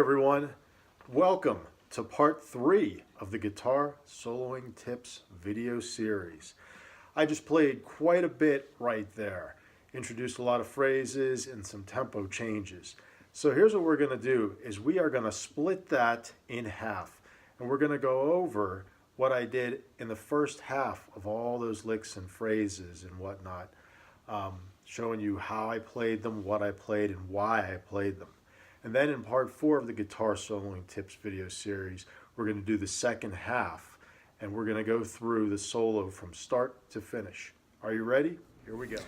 everyone, welcome to part 3 of the Guitar Soloing Tips video series. I just played quite a bit right there, introduced a lot of phrases and some tempo changes. So here's what we're going to do is we are going to split that in half, and we're going to go over what I did in the first half of all those licks and phrases and whatnot, showing you how I played them, what I played, and why I played them. And then in part 4 of the Guitar Soloing Tips video series, we're going to do the second half, and we're going to go through the solo from start to finish. Are you ready? Here we go.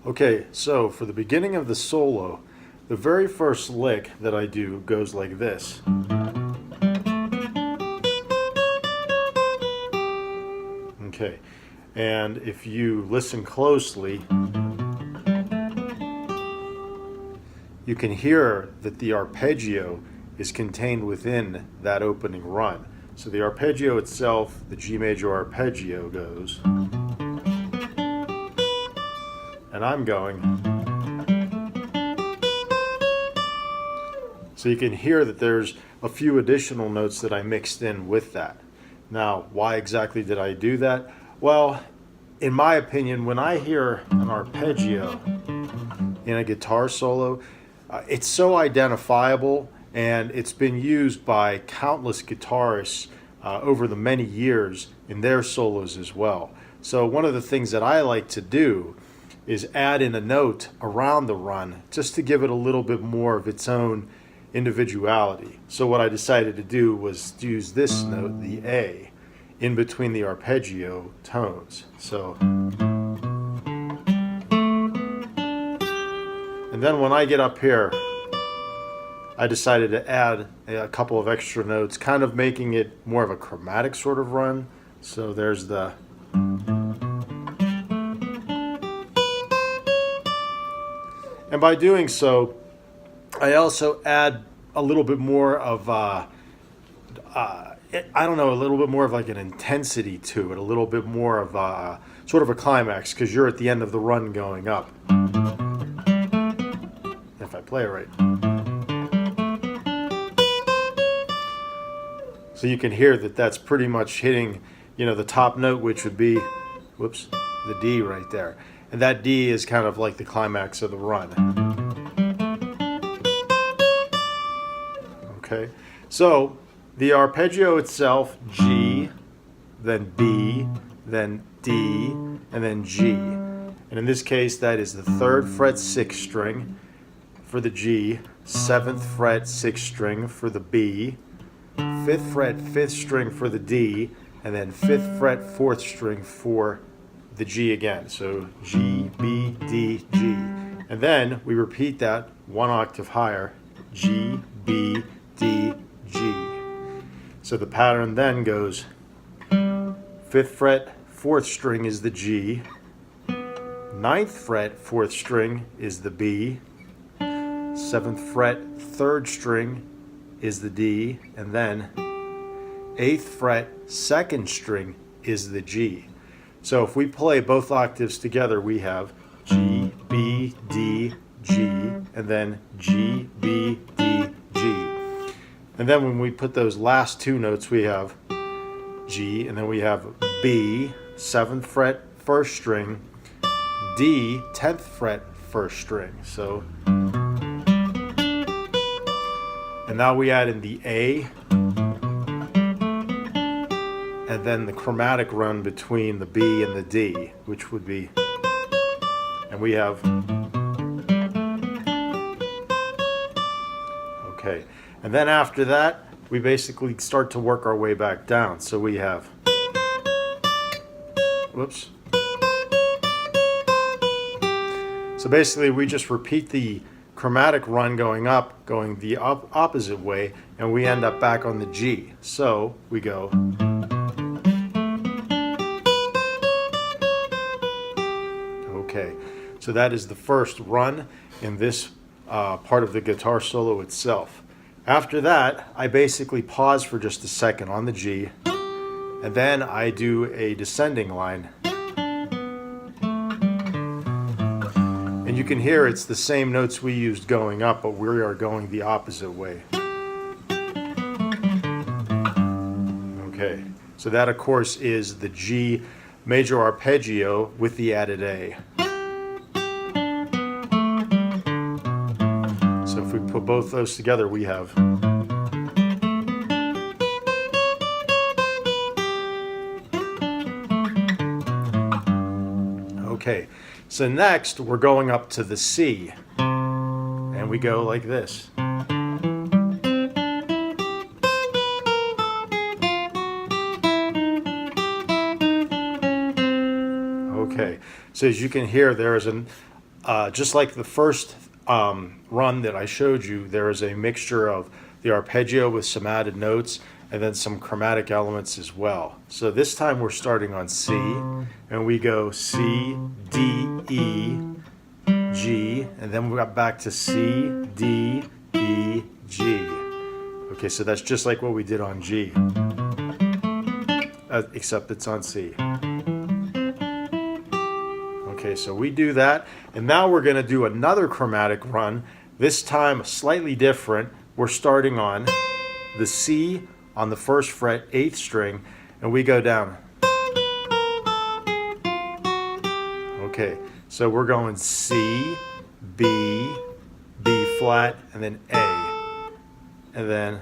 Okay, so for the beginning of the solo, the very first lick that I do goes like this. Okay, and if you listen closely, you can hear that the arpeggio is contained within that opening run. So the arpeggio itself, the G major arpeggio goes, and I'm going. So you can hear that there's a few additional notes that I mixed in with that. Now, why exactly did I do that? Well, in my opinion, when I hear an arpeggio in a guitar solo, it's so identifiable, and it's been used by countless guitarists over the many years in their solos as well. So one of the things that I like to do is add in a note around the run just to give it a little bit more of its own individuality. So what I decided to do was to use this note, the A, in between the arpeggio tones. So, and then when I get up here, I decided to add a couple of extra notes, kind of making it more of a chromatic sort of run. So there's the, and by doing so, I also add a little bit more of, I don't know, a little bit more of like an intensity to it, a little bit more of a, sort of a climax, because you're at the end of the run going up. If I play it right. So you can hear that that's pretty much hitting, you know, the top note, which would be, whoops, the D right there. And that D is kind of like the climax of the run. Okay, so the arpeggio itself, G, then B, then D, and then G. And in this case, that is the 3rd fret 6th string for the G, 7th fret 6th string for the B, 5th fret 5th string for the D, and then 5th fret 4th string for the G again. So G, B, D, G. And then we repeat that one octave higher, G, B, D, G. So the pattern then goes 5th fret 4th string is the G, 9th fret 4th string is the B, 7th fret 3rd string is the D, and then 8th fret 2nd string is the G. So if we play both octaves together, we have G, B, D, G, and then G, B, D, G. And then when we put those last two notes, we have G, and then we have B, 7th fret 1st string, D, 10th fret 1st string. So, and now we add in the A, and then the chromatic run between the B and the D, which would be, and we have, okay. And then after that, we basically start to work our way back down. So we have, whoops. So basically we just repeat the chromatic run going up, going the opposite way, and we end up back on the G. So we go. Okay, so that is the first run in this part of the guitar solo itself. After that, I basically pause for just a second on the G, and then I do a descending line. And you can hear it's the same notes we used going up, but we are going the opposite way. Okay, so that of course is the G major arpeggio with the added A. So if we put both those together, we have. Okay, so next we're going up to the C, and we go like this. Okay, so as you can hear, there is an just like the first run that I showed you, there is a mixture of the arpeggio with some added notes and then some chromatic elements as well. So this time we're starting on C, and we go C, D, E, G, and then we got back to C, D, E, G. Okay, so that's just like what we did on G, except it's on C. Okay, so we do that, and now we're going to do another chromatic run, this time slightly different. We're starting on the C on the first fret, 8th string, and we go down. Okay, so we're going C, B, B flat, and then A. And then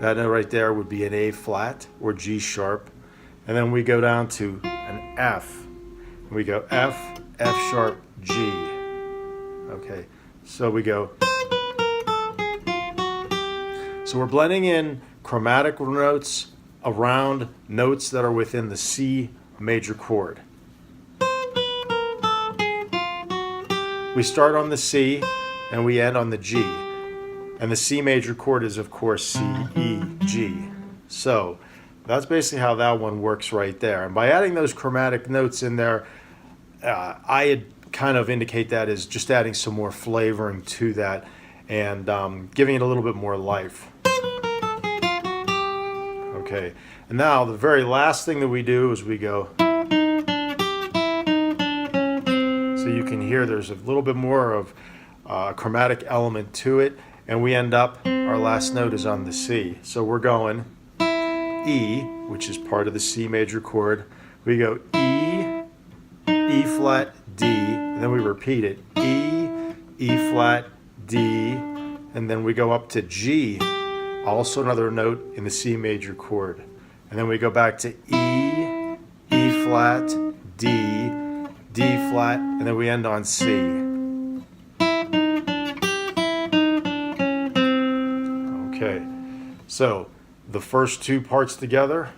that note right there would be an A flat or G sharp. And then we go down to an F. We go F, F sharp, G. Okay, so we go. So we're blending in chromatic notes around notes that are within the C major chord. We start on the C and we end on the G. And the C major chord is, of course, C, E, G. So that's basically how that one works right there. And by adding those chromatic notes in there, I kind of indicate that as just adding some more flavoring to that and giving it a little bit more life. Okay, and now the very last thing that we do is we go. So you can hear there's a little bit more of chromatic element to it, and we end up, our last note is on the C. So we're going E, which is part of the C major chord. We go E, E flat, D, and then we repeat it. E, E flat, D, and then we go up to G, also another note in the C major chord. And then we go back to E, E flat, D, D flat, and then we end on C. Okay, so the first two parts together.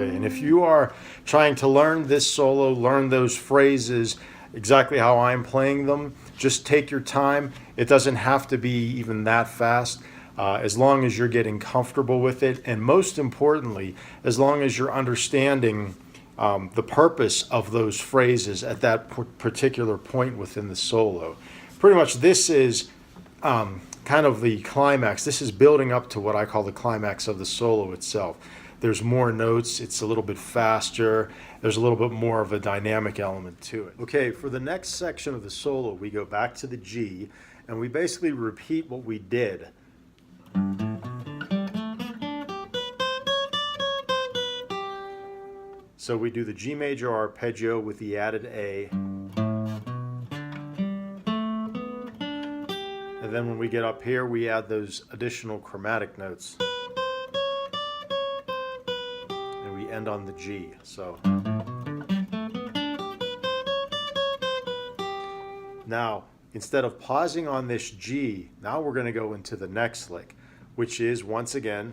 And if you are trying to learn this solo, learn those phrases exactly how I'm playing them, just take your time. It doesn't have to be even that fast, as long as you're getting comfortable with it, and most importantly, as long as you're understanding the purpose of those phrases at that particular point within the solo. Pretty much this is kind of the climax. This is building up to what I call the climax of the solo itself. There's more notes, it's a little bit faster, there's a little bit more of a dynamic element to it. Okay, for the next section of the solo, we go back to the G, and we basically repeat what we did. So we do the G major arpeggio with the added A. And then when we get up here, we add those additional chromatic notes. End on the G. So now instead of pausing on this G, now we're going to go into the next lick, which is once again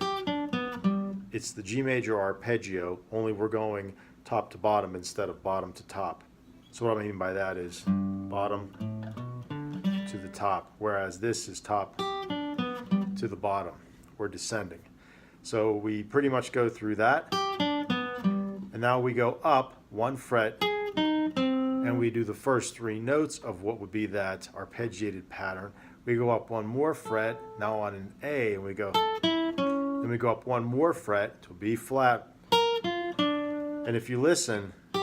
it's the G major arpeggio, only we're going top to bottom instead of bottom to top. So what I mean by that is bottom to the top, whereas this is top to the bottom. We're descending. So we pretty much go through that. And now we go up one fret and we do the first three notes of what would be that arpeggiated pattern. We go up one more fret, now on an A, and we go, then we go up one more fret to B flat, And if you listen, you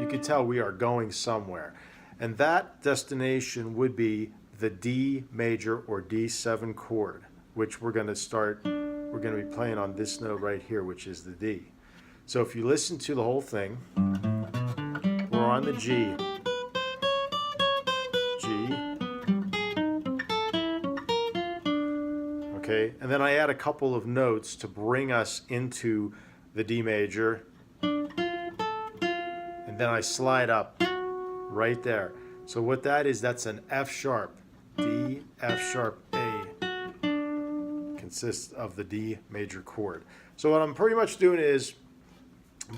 can tell we are going somewhere. And that destination would be the D major or D7 chord, which we're going to be playing on this note right here, which is the D. So if you listen to the whole thing, we're on the G. Okay, and then I add a couple of notes to bring us into the D major, and then I slide up right there. So what that is, that's an F sharp. D, F sharp, A consists of the D major chord. So what I'm pretty much doing is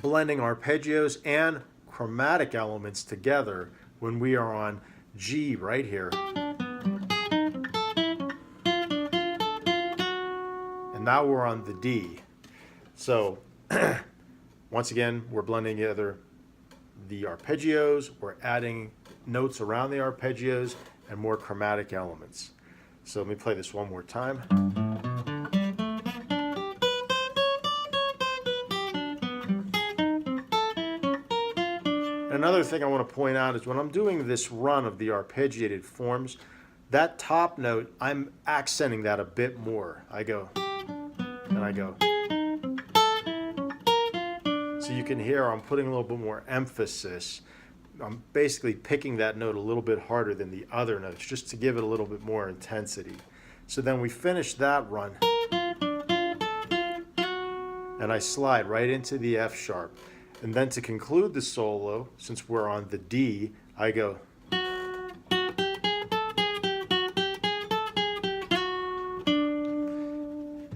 blending arpeggios and chromatic elements together when we are on G right here. And now we're on the D. So once again, we're blending together the arpeggios, we're adding notes around the arpeggios, and more chromatic elements. So let me play this one more time. Another thing I want to point out is when I'm doing this run of the arpeggiated forms, that top note, I'm accenting that a bit more. I go, and I go. So you can hear I'm putting a little bit more emphasis. I'm basically picking that note a little bit harder than the other notes, just to give it a little bit more intensity. So then we finish that run, and I slide right into the F sharp. And then to conclude the solo, since we're on the D, I go.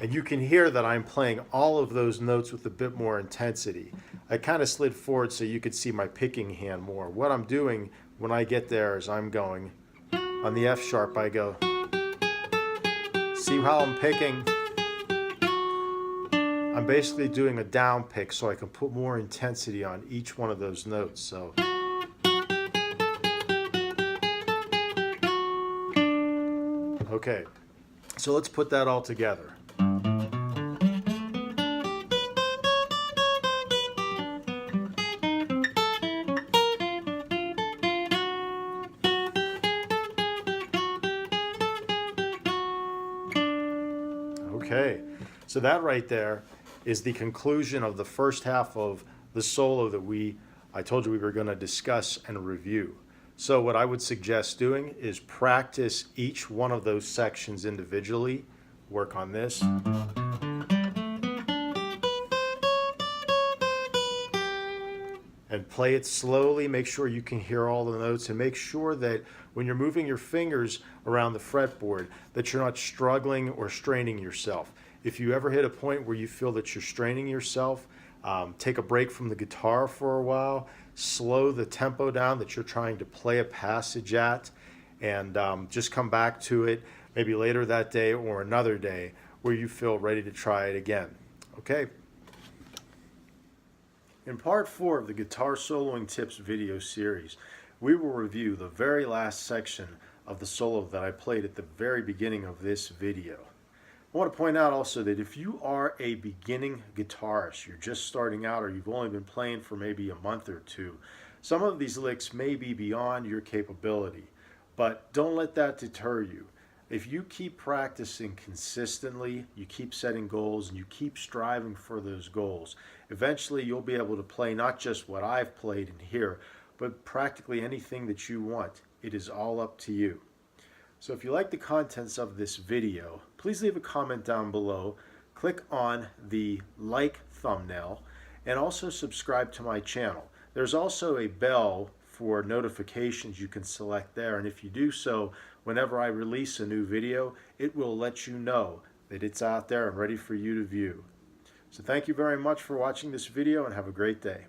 And you can hear that I'm playing all of those notes with a bit more intensity. I kind of slid forward so you could see my picking hand more. What I'm doing when I get there is I'm going on the F sharp, I go. See how I'm picking? I'm basically doing a down pick so I can put more intensity on each one of those notes. So okay, so let's put that all together. Okay, so that right there is the conclusion of the first half of the solo that I told you we were going to discuss and review. So what I would suggest doing is practice each one of those sections individually, work on this. And play it slowly, make sure you can hear all the notes, and make sure that when you're moving your fingers around the fretboard that you're not struggling or straining yourself. If you ever hit a point where you feel that you're straining yourself, take a break from the guitar for a while, slow the tempo down that you're trying to play a passage at, and just come back to it maybe later that day or another day where you feel ready to try it again. Okay? In part 4 of the Guitar Soloing Tips video series, we will review the very last section of the solo that I played at the very beginning of this video. I want to point out also that if you are a beginning guitarist, you're just starting out, or you've only been playing for maybe a month or two, some of these licks may be beyond your capability, but don't let that deter you. If you keep practicing consistently, you keep setting goals, and you keep striving for those goals, eventually you'll be able to play not just what I've played in here, but practically anything that you want. It is all up to you. So if you like the contents of this video, please leave a comment down below, click on the like thumbnail, and also subscribe to my channel. There's also a bell for notifications you can select there, and if you do so, whenever I release a new video, it will let you know that it's out there and ready for you to view. So thank you very much for watching this video, and have a great day.